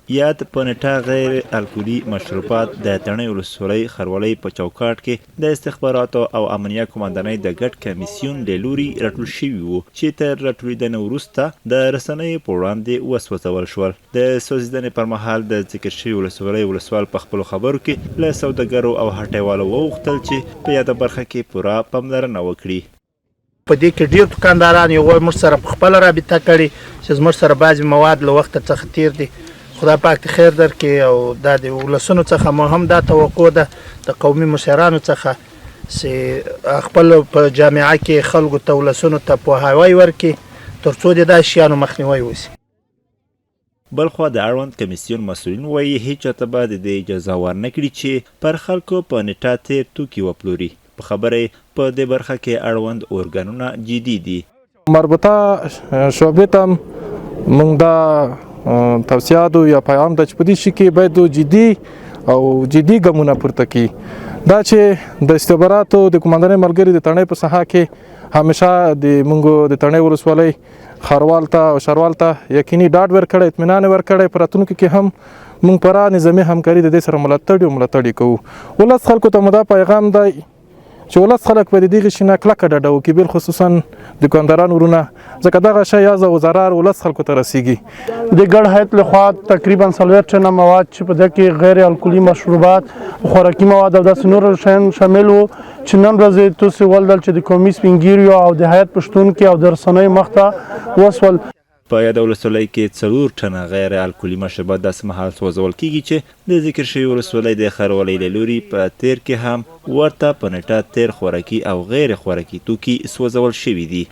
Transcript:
یاد پنټا غیر الکولي مشروبات د تڼۍ ولسوالۍ خرولۍ په چوکاټ کې د استخباراتو او امنیه قوماندانۍ د ګډ کمیسیون له لوري راټول شوي وو چې تر راټولېدنې وروسته د رسنیو په وړاندې وسوځول شول. د سوځېدنې پر مهال د ذکر شوي ولسوالۍ ولسوال په خپلو خبرو کې له سوداګرو او هټیوالو وغوښتل چې په یاده برخه کې پوره پاملرنه وکړي. په دې کې ډېر دوکانداران یو موږ سره په خپله رابطه کړې چې زموږ سره بعضې مواد له وخته څخه تیر دي. خدای پاک دې خیر درکړي او دا د ولسونو څخه مو هم دا توقع ده د قومي مشرانو څخه چې خپل په جامعه کې خلکو ته ولسونو ته پوهاوی ورکړي تر څو د دا شیانو مخنیوی وشي. بلخوا د اړوند کمیسیون مسؤلین وایي هیچ چاته به د دې اجازه ورنه کړي چې پر خلکو په نیټه تیر توکي وپلوري. په خبره په دې برخه کې اړوند ارګانونه جدي دي. مربوطه شعبې ته موږ دا توصیات یا پیغام د چپدي شي کې باید جدي او جدي ګامونه پورته کړي. دا چې د استخباراتو د قوماندانۍ ملګري د تڼۍ په ساحه کې همیشه د موږ د تڼۍ ولسوالۍ خروال ته او شروال ته یقیني ډاډ ورکړی، اطمینان ورکړی. په راتلونکي کې هم موږ پوره نظامي همکاري د دې سره ملاتړ کوو. ولس خلکو ته مو دا پیغام دی چې ولس خلک په دې غشي نه کلکه ډډه وکړي، بل خصوصا دکانداران ورونه، ځکه دغه شی یازه او ضرر ولس خلکو ته رسیږي. د ګډ هیئت لخوا تقریبا 40 ټنه مواد چې په دې کې غیر الکولي مشروبات، خوراکي مواد او داسې نور شیان شامل وو چې نن ورځ تاسو ولدل چې د قومي سپینګیریو او د هیئت پښتونخوا او د رسنیو مخته وسول. په یاده ولسوالۍ کې 4 ټنه غیر الکولي مشروبات داسې مهال سوځول کیږي چې د ذکر شوي ولسوالۍ د خرولۍ له لوري په تیر کې هم ورته په نیټه تیر خوراکي او غیر خوراکي توکي سوځول شوي دي.